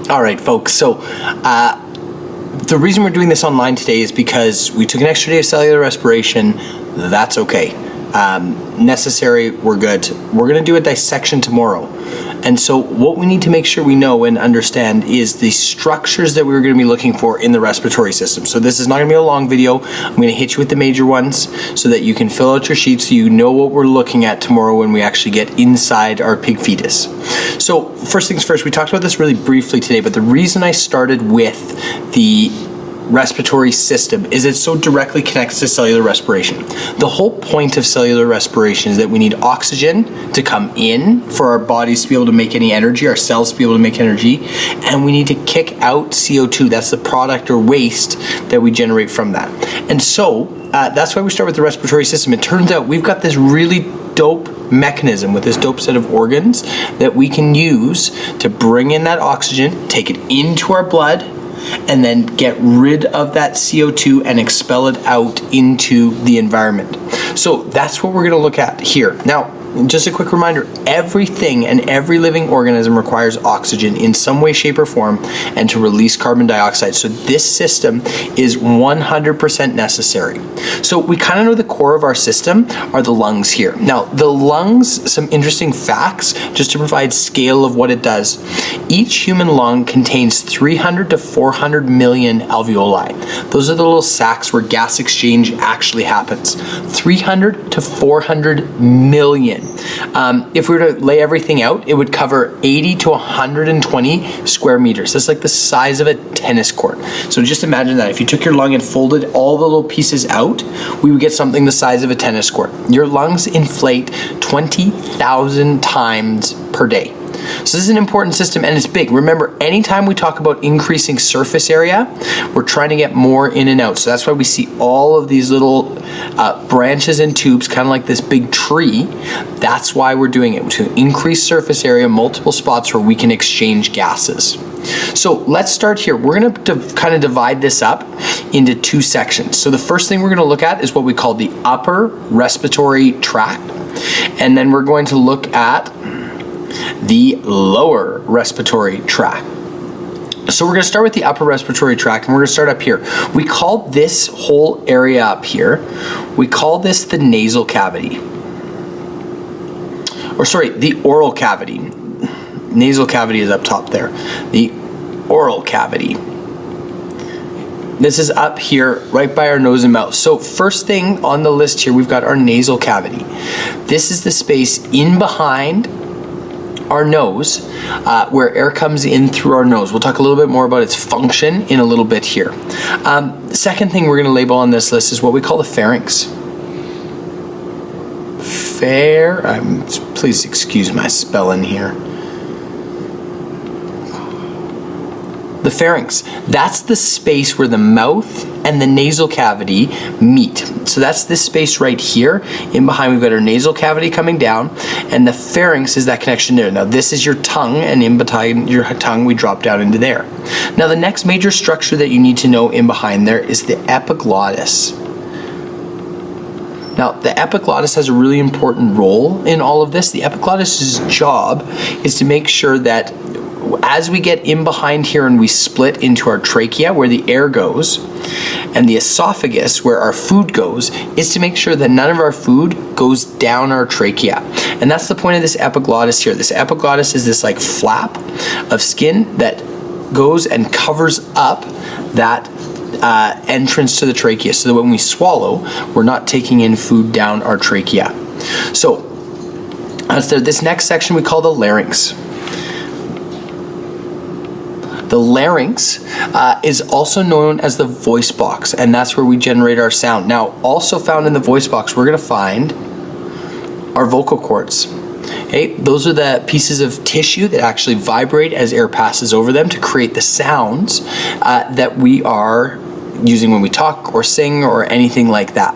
All right, folks. So the reason we're doing this online today is because we took an extra day of cellular respiration. That's okay. Necessary, we're good. We're going to do a dissection tomorrow. And so what we need to make sure we know and understand is the structures that we're going to be looking for in the respiratory system. So this is not going to be a long video. I'm going to hit you with the major ones so that you can fill out your sheets so you know what we're looking at tomorrow when we actually get inside our pig fetus. So first things first, we talked about this really briefly today, but the reason I started with the respiratory system is it so directly connects to cellular respiration. The whole point of cellular respiration is that we need oxygen to come in for our bodies to be able to make any energy, our cells to be able to make energy, and we need to kick out CO2. That's the product or waste that we generate from that. And so that's why we start with the respiratory system. It turns out we've got this really dope mechanism with this dope set of organs that we can use to bring in that oxygen, take it into our blood, and then get rid of that CO2 and expel it out into the environment. So that's what we're going to look at here. Now, just a quick reminder, everything and every living organism requires oxygen in some way, shape, or form and to release carbon dioxide. So this system is 100% necessary. So we kind of know the core of our system are the lungs here. Now, the lungs, some interesting facts just to provide scale of what it does. Each human lung contains 300 to 400 million alveoli. Those are the little sacs where gas exchange actually happens. 300 to 400 million. If we were to lay everything out, it would cover 80 to 120 square meters. That's like the size of a tennis court. So just imagine that. If you took your lung and folded all the little pieces out, we would get something the size of a tennis court. Your lungs inflate 20,000 times per day. So this is an important system and it's big. Remember, anytime we talk about increasing surface area, we're trying to get more in and out. So that's why we see all of these little branches and tubes, kind of like this big tree. That's why we're doing it, to increase surface area, multiple spots where we can exchange gases. So let's start here. We're going to kind of divide this up into two sections. So the first thing we're going to look at is what we call the upper respiratory tract. And then we're going to look at the lower respiratory tract. So we're going to start with the upper respiratory tract, and we're going to start up here. We call this whole area up here, we call this the nasal cavity. Or sorry, the oral cavity. Nasal cavity is up top there. The oral cavity. This is up here, right by our nose and mouth. So first thing on the list here, we've got our nasal cavity. This is the space in behind our nose, where air comes in through our nose. We'll talk a little bit more about its function in a little bit here. The second thing we're going to label on this list is what we call the pharynx. Please excuse my spelling here. The pharynx, that's the space where the mouth and the nasal cavity meet. So that's this space right here. In behind, we've got our nasal cavity coming down, and the pharynx is that connection there. Now, this is your tongue, and in behind your tongue, we drop down into there. Now, the next major structure that you need to know in behind there is the epiglottis. Now, the epiglottis has a really important role in all of this. The epiglottis's job is to make sure that as we get in behind here and we split into our trachea where the air goes, and the esophagus where our food goes, is to make sure that none of our food goes down our trachea. And that's the point of this epiglottis here. This epiglottis is this like flap of skin that goes and covers up that entrance to the trachea, so that when we swallow, we're not taking in food down our trachea. So this next section we call the larynx. The larynx is also known as the voice box, and that's where we generate our sound. Now, also found in the voice box, we're going to find our vocal cords. Okay, those are the pieces of tissue that actually vibrate as air passes over them to create the sounds that we are using when we talk or sing or anything like that.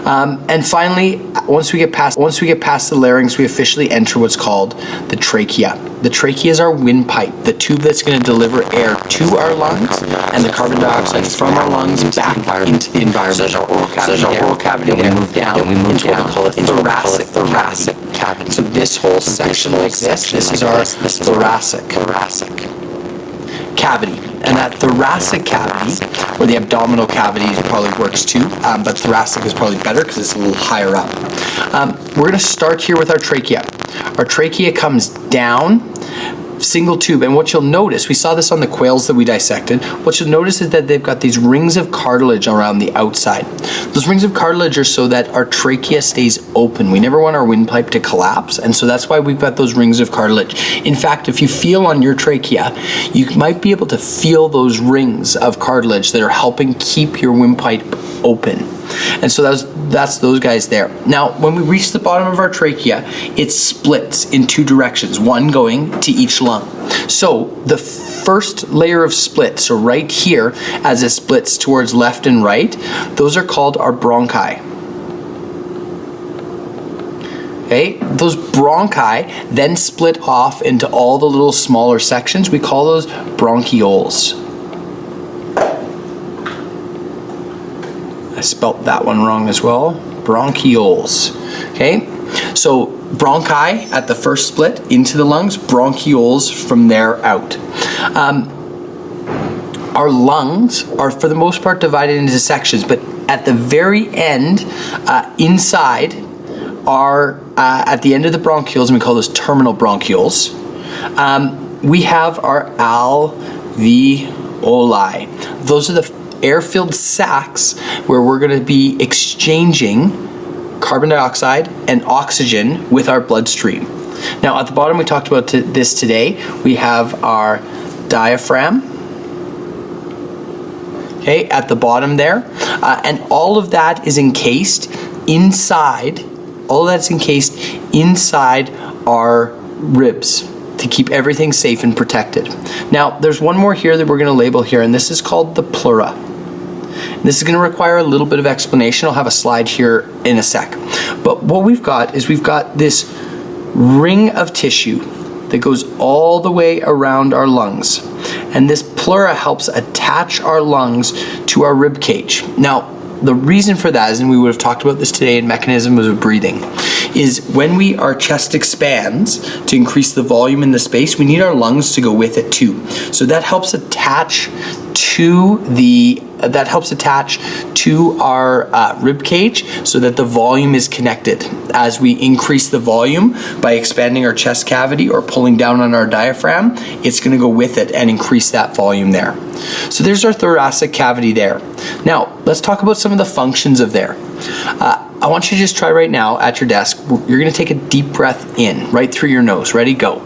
And finally, once we get past the larynx, we officially enter what's called the trachea. The trachea is our windpipe, the tube that's going to deliver air to our lungs and the carbon dioxide from our lungs back into the environment. So there's our oral cavity, then we move down into what we call a thoracic cavity. So this whole section like this is our thoracic. cavity. And that thoracic cavity, or the abdominal cavity probably works too, but thoracic is probably better because it's a little higher up. We're going to start here with our trachea. Our trachea comes down, single tube, and what you'll notice, we saw this on the quails that we dissected, what you'll notice is that they've got these rings of cartilage around the outside. Those rings of cartilage are so that our trachea stays open. We never want our windpipe to collapse, and so that's why we've got those rings of cartilage. In fact, if you feel on your trachea, you might be able to feel those rings of cartilage that are helping keep your windpipe open. And so that's those guys there. Now, when we reach the bottom of our trachea, it splits in two directions, one going to each lung. So the first layer of split, so right here, as it splits towards left and right, those are called our bronchi. Okay, those bronchi then split off into all the little smaller sections. We call those bronchioles. I spelt that one wrong as well. Bronchioles. Okay, so bronchi at the first split into the lungs, bronchioles from there out. Our lungs are for the most part divided into sections, but at the very end, inside are at the end of the bronchioles, and we call those terminal bronchioles. We have our alveoli. Those are the air-filled sacs where we're going to be exchanging carbon dioxide and oxygen with our bloodstream. Now, at the bottom, we talked about this today. We have our diaphragm. Okay, at the bottom there, and all of that is encased inside. All of that's encased inside our ribs to keep everything safe and protected. Now, there's one more here that we're going to label here, and this is called the pleura. This is going to require a little bit of explanation. I'll have a slide here in a sec. But what we've got is we've got this ring of tissue that goes all the way around our lungs. And this pleura helps attach our lungs to our rib cage. Now, the reason for that is, and we would have talked about this today in mechanisms of breathing, is when our chest expands to increase the volume in the space, we need our lungs to go with it too. So that helps attach to our rib cage so that the volume is connected. As we increase the volume by expanding our chest cavity or pulling down on our diaphragm, it's going to go with it and increase that volume there. So there's our thoracic cavity there. Now, let's talk about some of the functions of there. I want you to just try right now at your desk. You're going to take a deep breath in, right through your nose. Ready? Go.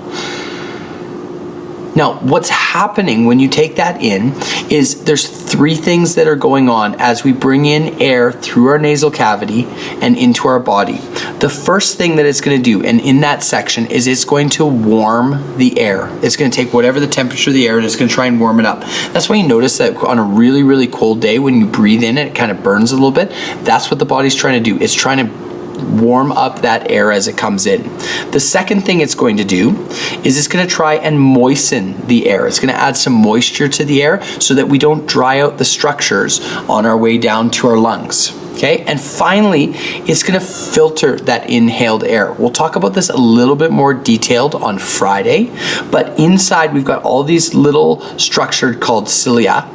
Now, what's happening when you take that in is there's three things that are going on as we bring in air through our nasal cavity and into our body. The first thing that it's going to do, and in that section, is it's going to warm the air. It's going to take whatever the temperature of the air and it's going to try and warm it up. That's why you notice that on a really, really cold day, when you breathe in, it kind of burns a little bit. That's what the body's trying to do. It's trying to warm up that air as it comes in. The second thing it's going to do is it's going to try and moisten the air. It's going to add some moisture to the air so that we don't dry out the structures on our way down to our lungs. Okay, and finally, it's going to filter that inhaled air. We'll talk about this a little bit more detailed on Friday, but inside we've got all these little structures called cilia.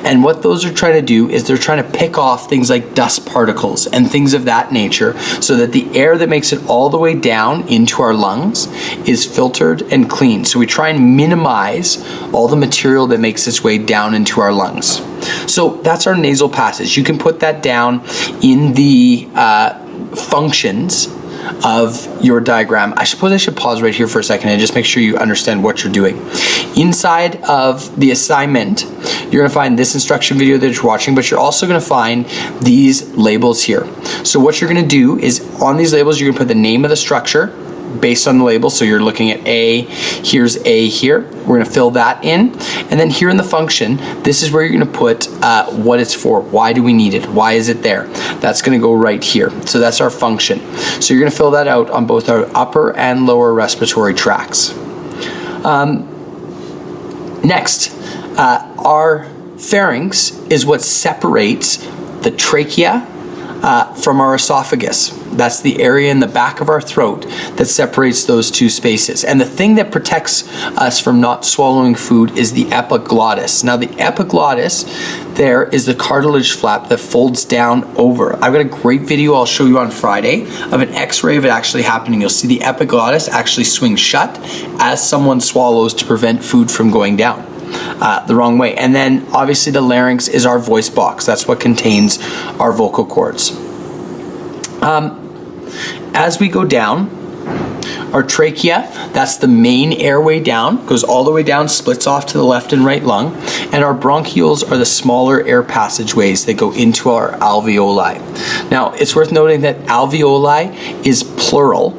And what those are trying to do is they're trying to pick off things like dust particles and things of that nature so that the air that makes it all the way down into our lungs is filtered and clean. So we try and minimize all the material that makes its way down into our lungs. So that's our nasal passage. You can put that down in the functions of your diagram. I suppose I should pause right here for a second and just make sure you understand what you're doing. Inside of the assignment, you're going to find this instruction video that you're watching, but you're also going to find these labels here. So what you're going to do is on these labels, you're going to put the name of the structure based on the label. So you're looking at A, here's A here. We're going to fill that in. And then here in the function, this is where you're going to put what it's for. Why do we need it? Why is it there? That's going to go right here. So that's our function. So you're going to fill that out on both our upper and lower respiratory tracts. Next, our pharynx is what separates the trachea from our esophagus. That's the area in the back of our throat that separates those two spaces. And the thing that protects us from not swallowing food is the epiglottis. Now, the epiglottis there is the cartilage flap that folds down over. I've got a great video I'll show you on Friday of an x-ray of it actually happening. You'll see the epiglottis actually swing shut as someone swallows to prevent food from going down the wrong way. And then obviously the larynx is our voice box. That's what contains our vocal cords. As we go down, our trachea, that's the main airway down, goes all the way down, splits off to the left and right lung. And our bronchioles are the smaller air passageways that go into our alveoli. Now, it's worth noting that alveoli is plural.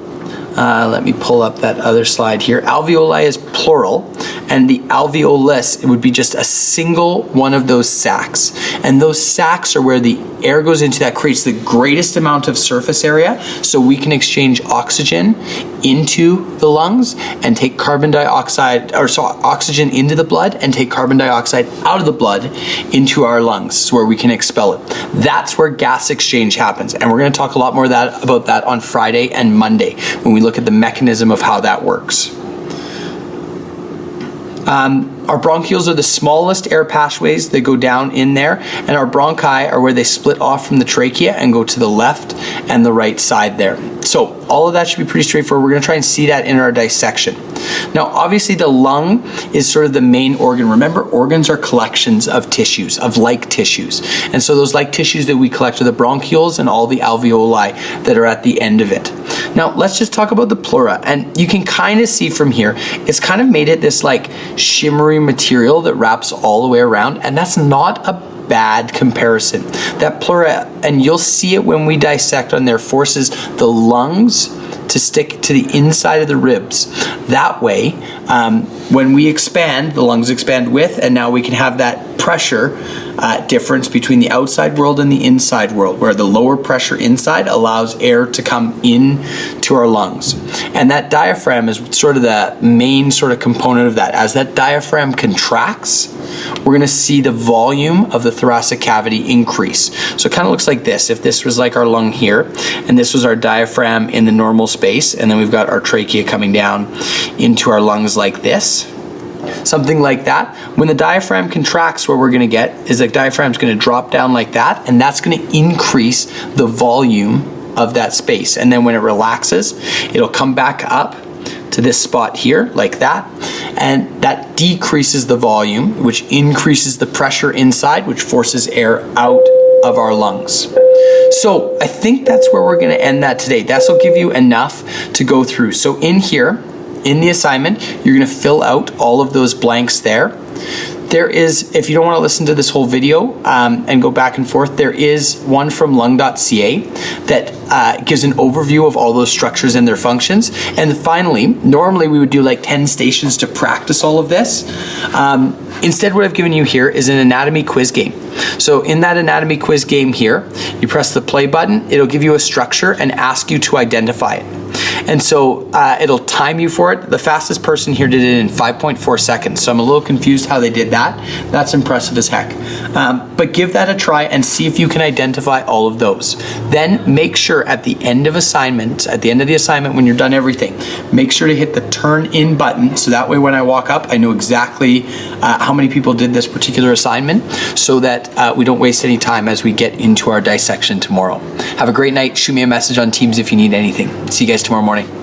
Let me pull up that other slide here. Alveoli is plural, and the alveolus, it would be just a single one of those sacs. And those sacs are where the air goes into that creates the greatest amount of surface area, so we can exchange oxygen into the lungs and take carbon dioxide, or so oxygen into the blood and take carbon dioxide out of the blood into our lungs, where we can expel it. That's where gas exchange happens. And we're going to talk a lot more about that on Friday and Monday when we look at the mechanism of how that works. Our bronchioles are the smallest air passageways that go down in there, and our bronchi are where they split off from the trachea and go to the left and the right side there. So all of that should be pretty straightforward. We're going to try and see that in our dissection. Now, obviously the lung is sort of the main organ. Remember, organs are collections of tissues, of like tissues. And so those like tissues that we collect are the bronchioles and all the alveoli that are at the end of it. Now, let's just talk about the pleura. And you can kind of see from here, it's kind of made it this like shimmery material that wraps all the way around. And that's not a bad comparison. That pleura, and you'll see it when we dissect on there, forces the lungs to stick to the inside of the ribs. That way, when we expand, the lungs expand with, and now we can have that pressure difference between the outside world and the inside world, where the lower pressure inside allows air to come in to our lungs. And that diaphragm is sort of the main sort of component of that. As that diaphragm contracts, we're going to see the volume of the thoracic cavity increase. So it kind of looks like this. If this was like our lung here, and this was our diaphragm in the normal space, and then we've got our trachea coming down into our lungs like this, something like that. When the diaphragm contracts, what we're going to get is the diaphragm's going to drop down like that, and that's going to increase the volume of that space. And then when it relaxes, it'll come back up to this spot here like that, and that decreases the volume, which increases the pressure inside, which forces air out of our lungs. So I think that's where we're going to end that today. This will give you enough to go through. So in here, in the assignment, you're going to fill out all of those blanks there. There is, if you don't want to listen to this whole video and go back and forth, there is one from lung.ca that gives an overview of all those structures and their functions. And finally, normally we would do like 10 stations to practice all of this. Instead, what I've given you here is an anatomy quiz game. So in that anatomy quiz game here, you press the play button, it'll give you a structure and ask you to identify it. And so it'll time you for it. The fastest person here did it in 5.4 seconds. So I'm a little confused how they did that. That's impressive as heck. But give that a try and see if you can identify all of those. Then make sure at the end of the assignment, when you're done everything, make sure to hit the turn in button. So that way when I walk up, I know exactly how many people did this particular assignment, so that we don't waste any time as we get into our dissection tomorrow. Have a great night. Shoot me a message on Teams if you need anything. See you guys tomorrow morning.